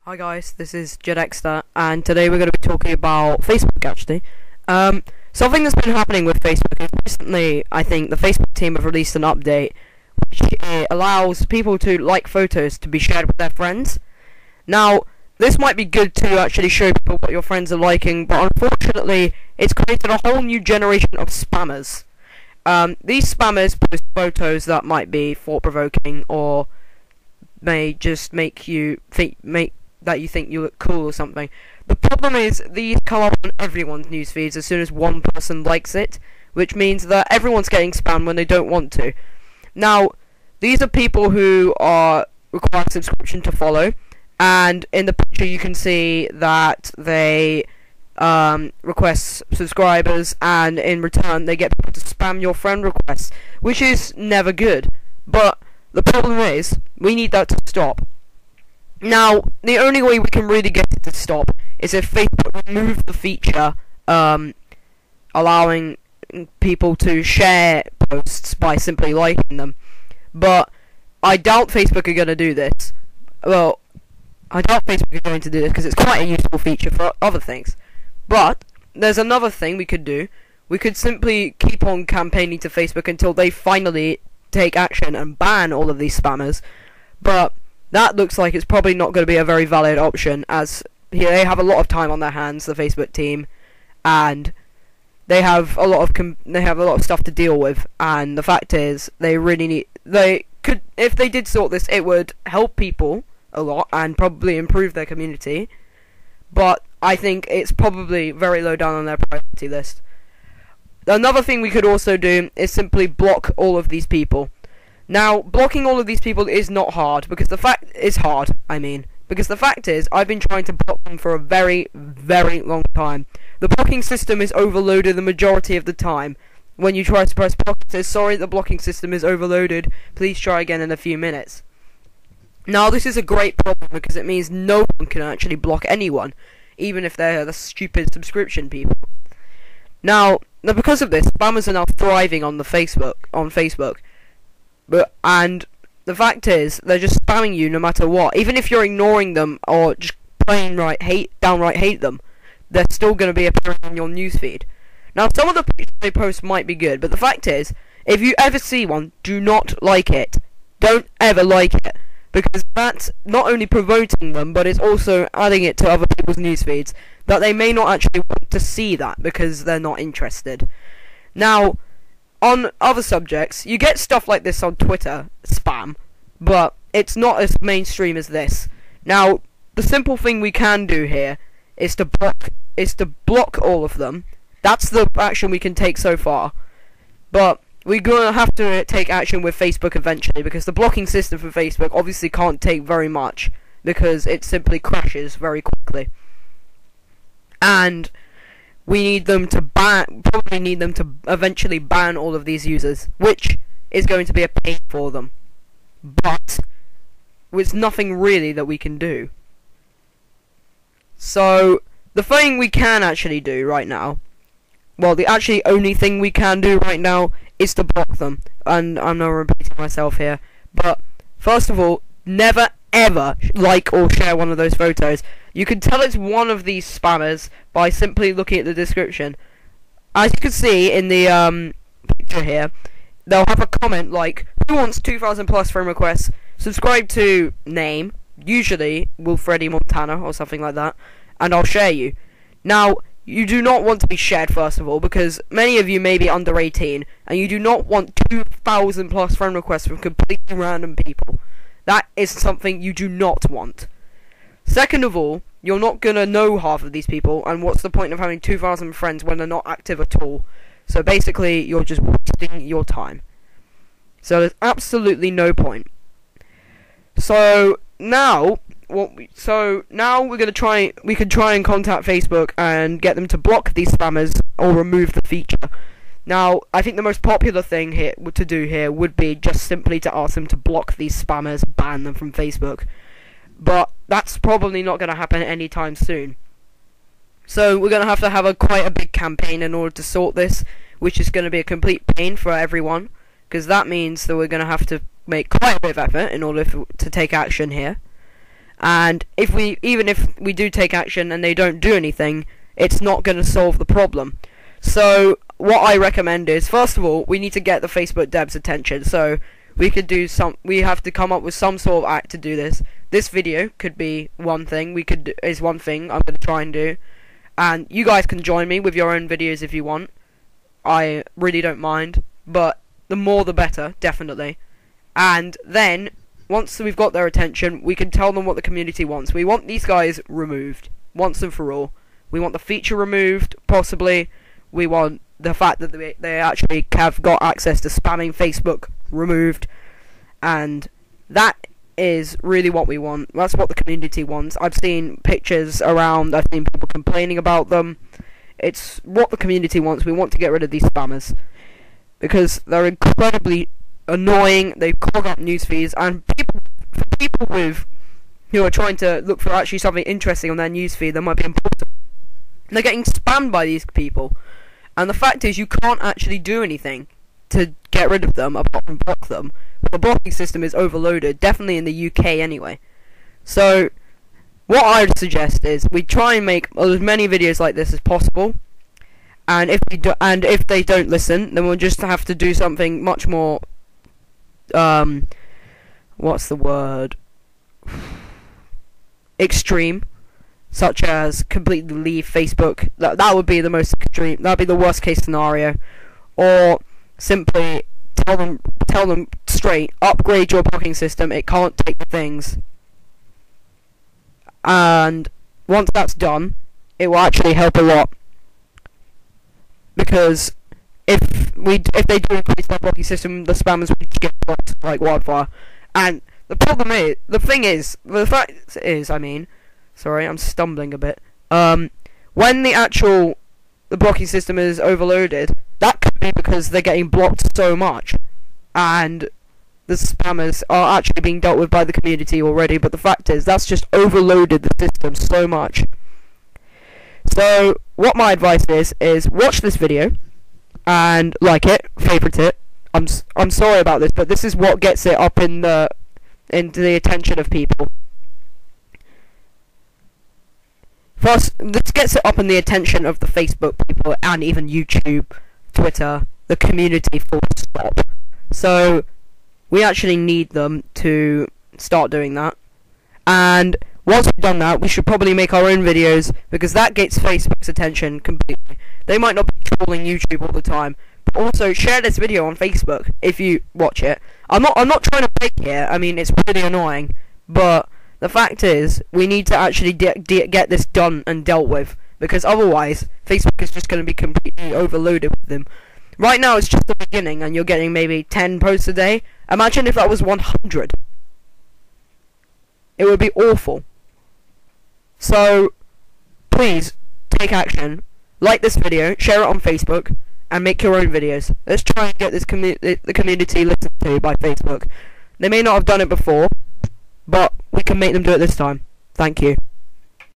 Hi guys, this is Jedexter, and today we're going to be talking about Facebook actually. Something that's been happening with Facebook is recently, I think, the Facebook team have released an update which allows people to like photos to be shared with their friends. Now, this might be good to actually show people what your friends are liking, but unfortunately, it's created a whole new generation of spammers. These spammers post photos that might be thought-provoking or may just make you think that you think you look cool or something. The problem is these come up on everyone's news feeds as soon as one person likes it, which means that everyone's getting spammed when they don't want to. Now, these are people who require subscription to follow, and in the picture you can see that they request subscribers, and in return they get people to spam your friend requests, which is never good. But the problem is, we need that to stop. Now, the only way we can really get it to stop is if Facebook remove the feature allowing people to share posts by simply liking them. But I doubt Facebook are going to do this. Well, I doubt Facebook are going to do this because it's quite a useful feature for other things. But there's another thing we could do. We could simply keep on campaigning to Facebook until they finally take action and ban all of these spammers. But that looks like it's probably not going to be a very valid option, as they have a lot of time on their hands, the Facebook team, and they have a lot of stuff to deal with. And the fact is, if they did sort this, it would help people a lot and probably improve their community. But I think it's probably very low down on their priority list. Another thing we could also do is simply block all of these people. Now, blocking all of these people is not hard, because the fact is I've been trying to block them for a very, very long time. The blocking system is overloaded the majority of the time. When you try to press block, it says, sorry, the blocking system is overloaded, please try again in a few minutes. Now, this is a great problem, because it means no one can actually block anyone, even if they're the stupid subscription people. Now, because of this, spammers are now thriving on Facebook. And the fact is, they're just spamming you no matter what. Even if you're ignoring them or just downright hate them, they're still going to be appearing on your newsfeed. Now, some of the pictures they post might be good, but the fact is, if you ever see one, do not like it. Don't ever like it, because that's not only promoting them, but it's also adding it to other people's newsfeeds that they may not actually want to see that because they're not interested. Now, on other subjects, you get stuff like this on Twitter, spam, but it's not as mainstream as this. Now, the simple thing we can do here is to block all of them. That's the action we can take so far. But we're gonna have to take action with Facebook eventually, because the blocking system for Facebook obviously can't take very much, because it simply crashes very quickly. And we need them to eventually ban all of these users, which is going to be a pain for them. But there's nothing really that we can do. So, the thing we can actually do right now, well, the actually only thing we can do right now is to block them. And I'm not repeating myself here, but first of all, never ever like or share one of those photos. You can tell it's one of these spammers by simply looking at the description. As you can see in the picture here, they'll have a comment like, who wants 2,000 plus friend requests, subscribe to name, usually Wilfredi Montana or something like that, and I'll share you. Now, you do not want to be shared, first of all, because many of you may be under 18, and you do not want 2,000 plus friend requests from completely random people. That is something you do not want. Second of all, you're not gonna know half of these people, and what's the point of having 2,000 friends when they're not active at all? So basically, you're just wasting your time. So there's absolutely no point. So now we can try and contact Facebook and get them to block these spammers or remove the feature. Now, I think the most popular thing to do here would be just simply to ask them to block these spammers, ban them from Facebook. But that's probably not going to happen anytime soon. So we're going to have quite a big campaign in order to sort this, which is going to be a complete pain for everyone, because that means that we're going to have to make quite a bit of effort in order to take action here. And even if we do take action and they don't do anything, it's not going to solve the problem. So what I recommend is, first of all, we need to get the Facebook devs' attention. So we have to come up with some sort of act to do this. This video could be one thing. Is one thing I'm going to try and do. And you guys can join me with your own videos if you want. I really don't mind, but the more the better, definitely. And then, once we've got their attention, we can tell them what the community wants. We want these guys removed, once and for all. We want the feature removed, possibly. We want the fact that they actually have got access to spamming Facebook removed. And that is really what we want. That's what the community wants. I've seen pictures around, I've seen people complaining about them. It's what the community wants. We want to get rid of these spammers, because they're incredibly annoying. They clog up news feeds, and for people who are trying to look for actually something interesting on their news feed that might be important, they're getting spammed by these people. And the fact is, you can't actually do anything to get rid of them apart from block them. The blocking system is overloaded, definitely in the UK anyway. So what I would suggest is we try and make as many videos like this as possible. And if they don't listen, then we'll just have to do something much more what's the word? Extreme, such as completely leave Facebook. That would be the most extreme. That would be the worst case scenario. Or simply tell them straight, upgrade your blocking system. It can't take the things. And once that's done, it will actually help a lot. Because if they do increase their blocking system, the spammers will get blocked like wildfire. And the fact is, sorry, I'm stumbling a bit. When the blocking system is overloaded, that could be because they're getting blocked so much, and the spammers are actually being dealt with by the community already. But the fact is, that's just overloaded the system so much. So what my advice is watch this video and like it, favorite it. I'm sorry about this, but this is what gets it up into the attention of people. First, this gets it up in the attention of the Facebook people and even YouTube, Twitter, the community, full stop. So we actually need them to start doing that. And once we've done that, we should probably make our own videos, because that gets Facebook's attention completely. They might not be trolling YouTube all the time, but also share this video on Facebook if you watch it. I'm not trying to pick here. I mean, it's pretty annoying, but the fact is, we need to actually get this done and dealt with, because otherwise, Facebook is just going to be completely overloaded with them. Right now, it's just the beginning, and you're getting maybe 10 posts a day. Imagine if that was 100. It would be awful. So, please, take action. Like this video, share it on Facebook, and make your own videos. Let's try and get this the community listened to by Facebook. They may not have done it before, but we can make them do it this time. Thank you.